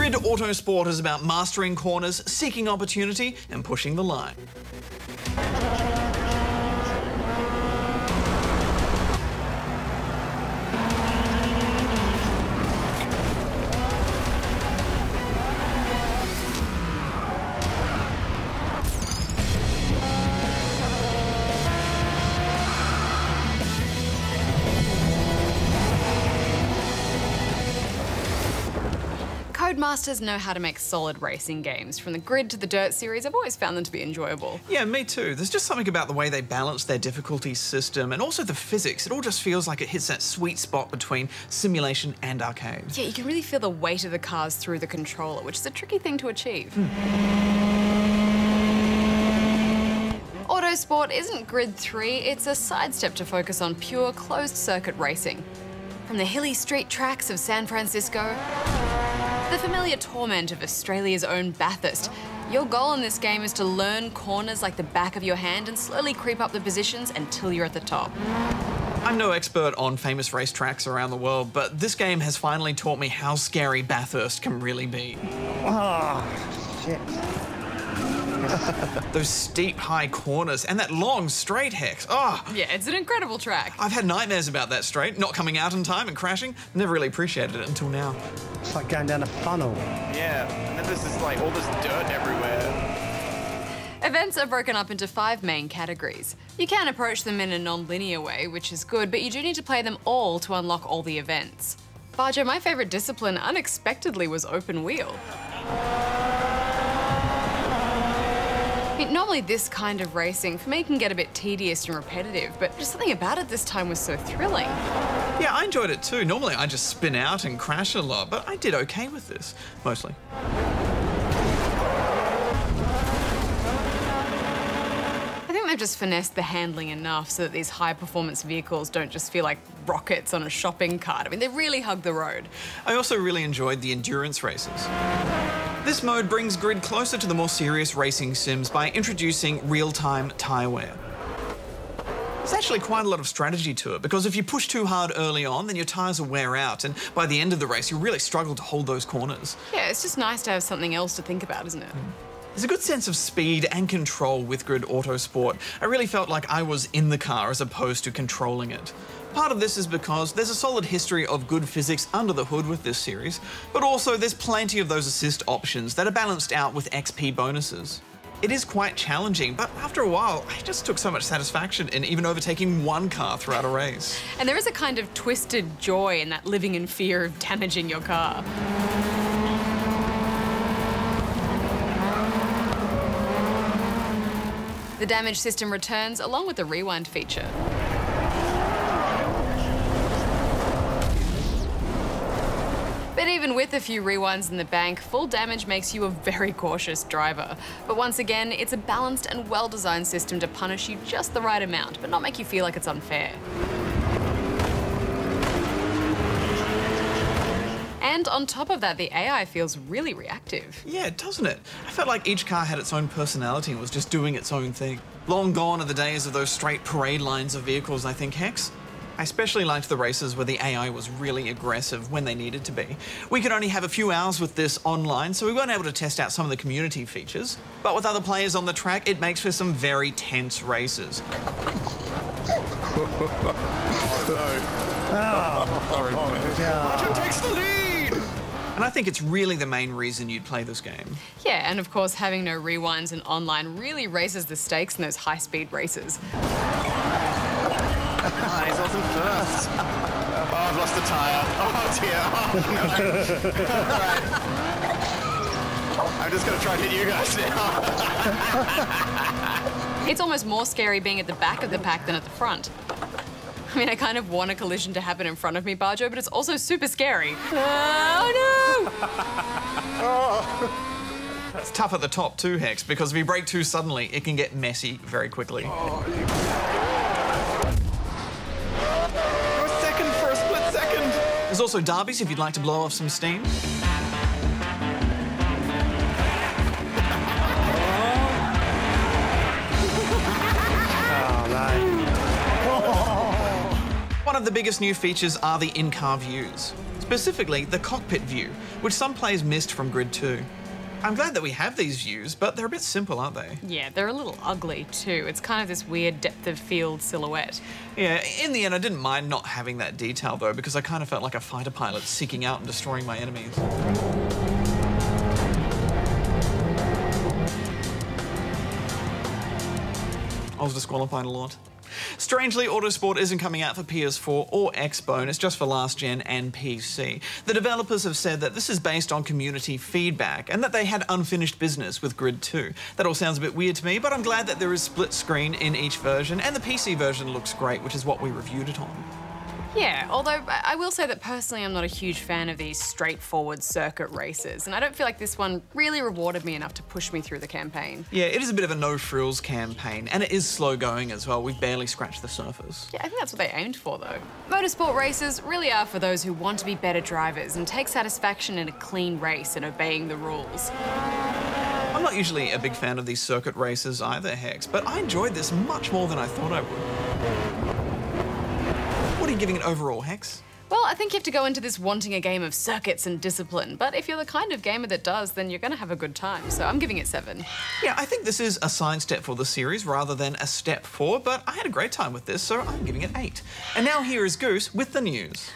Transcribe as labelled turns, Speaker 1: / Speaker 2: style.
Speaker 1: Grid Autosport is about mastering corners, seeking opportunity and pushing the line.
Speaker 2: Codemasters know how to make solid racing games. From the Grid to the Dirt series, I've always found them to be enjoyable.
Speaker 1: Yeah, me too. There's just something about the way they balance their difficulty system and also the physics. It all just feels like it hits that sweet spot between simulation and arcade.
Speaker 2: Yeah, you can really feel the weight of the cars through the controller, which is a tricky thing to achieve. Autosport isn't Grid 3, it's a sidestep to focus on pure closed-circuit racing. From the hilly street tracks of San Francisco, the familiar torment of Australia's own Bathurst, your goal in this game is to learn corners like the back of your hand and slowly creep up the positions until you're at the top.
Speaker 1: I'm no expert on famous racetracks around the world, but this game has finally taught me how scary Bathurst can really be.
Speaker 3: Oh, shit.
Speaker 1: Those steep, high corners and that long straight, Hex. Oh.
Speaker 2: Yeah, it's an incredible track.
Speaker 1: I've had nightmares about that straight, not coming out in time and crashing. Never really appreciated it until now.
Speaker 3: It's like going down a funnel.
Speaker 4: Yeah, and then there's this, like, all this dirt everywhere.
Speaker 2: Events are broken up into 5 main categories. You can approach them in a non-linear way, which is good, but you do need to play them all to unlock all the events. Barjo, my favourite discipline unexpectedly was open wheel. Normally this kind of racing, for me, can get a bit tedious and repetitive, but just something about it this time was so thrilling.
Speaker 1: Yeah, I enjoyed it too. Normally I just spin out and crash a lot, but I did okay with this, mostly.
Speaker 2: I think they've just finessed the handling enough so that these high-performance vehicles don't just feel like rockets on a shopping cart. I mean, they really hug the road.
Speaker 1: I also really enjoyed the endurance races. This mode brings Grid closer to the more serious racing sims by introducing real-time tyre wear. There's actually quite a lot of strategy to it, because if you push too hard early on, then your tyres will wear out, and by the end of the race, you really struggle to hold those corners.
Speaker 2: Yeah, it's just nice to have something else to think about, isn't it?
Speaker 1: There's a good sense of speed and control with Grid Autosport. I really felt like I was in the car as opposed to controlling it. Part of this is because there's a solid history of good physics under the hood with this series, but also there's plenty of those assist options that are balanced out with XP bonuses. It is quite challenging, but after a while, I just took so much satisfaction in even overtaking one car throughout a race.
Speaker 2: And there is a kind of twisted joy in that living in fear of damaging your car. The damage system returns along with the rewind feature. But even with a few rewinds in the bank, full damage makes you a very cautious driver. But once again, it's a balanced and well-designed system to punish you just the right amount, but not make you feel like it's unfair. And on top of that, the AI feels really reactive.
Speaker 1: Yeah, doesn't it? I felt like each car had its own personality and was just doing its own thing. Long gone are the days of those straight parade lines of vehicles, I think, Hex. I especially liked the races where the AI was really aggressive when they needed to be. We could only have a few hours with this online, so we weren't able to test out some of the community features. But with other players on the track, it makes for some very tense races.
Speaker 4: Roger takes the lead!
Speaker 1: And I think it's really the main reason you'd play this game.
Speaker 2: Yeah, and of course, having no rewinds and online really raises the stakes in those high-speed races.
Speaker 4: Ah, he's awesome first. Oh, I've lost the tyre. Oh, dear. Oh, no. Right. I'm just going to try and hit you guys now.
Speaker 2: It's almost more scary being at the back of the pack than at the front. I mean, I kind of want a collision to happen in front of me, Barjo, but it's also super scary. Oh, no!
Speaker 1: It's tough at the top too, Hex, because if you brake too suddenly, it can get messy very quickly.
Speaker 4: Oh, you're second for a split second.
Speaker 1: There's also derbies if you'd like to blow off some steam. One of the biggest new features are the in-car views. specifically the cockpit view, which some players missed from Grid 2. I'm glad that we have these views, but they're a bit simple, aren't they?
Speaker 2: Yeah, they're a little ugly too. It's kind of this weird depth of field silhouette.
Speaker 1: Yeah, in the end I didn't mind not having that detail though, because I kind of felt like a fighter pilot seeking out and destroying my enemies. I was disqualified a lot. Strangely, Autosport isn't coming out for PS4 or Xbone, it's just for last gen and PC. The developers have said that this is based on community feedback and that they had unfinished business with Grid 2. That all sounds a bit weird to me, but I'm glad that there is split screen in each version, and the PC version looks great, which is what we reviewed it on.
Speaker 2: Yeah, although I will say that personally I'm not a huge fan of these straightforward circuit races, and I don't feel like this one really rewarded me enough to push me through the campaign.
Speaker 1: Yeah, it is a bit of a no-frills campaign, and it is slow going as well. We've barely scratched the surface.
Speaker 2: Yeah, I think that's what they aimed for though. Motorsport races really are for those who want to be better drivers and take satisfaction in a clean race and obeying the rules.
Speaker 1: I'm not usually a big fan of these circuit races either, Hex, but I enjoyed this much more than I thought I would. What are you giving it overall, Hex?
Speaker 2: Well, I think you have to go into this wanting a game of circuits and discipline, but if you're the kind of gamer that does, then you're going to have a good time, so I'm giving it 7.
Speaker 1: Yeah, I think this is a sidestep for the series rather than a step forward, but I had a great time with this, so I'm giving it 8. And now here is Goose with the news.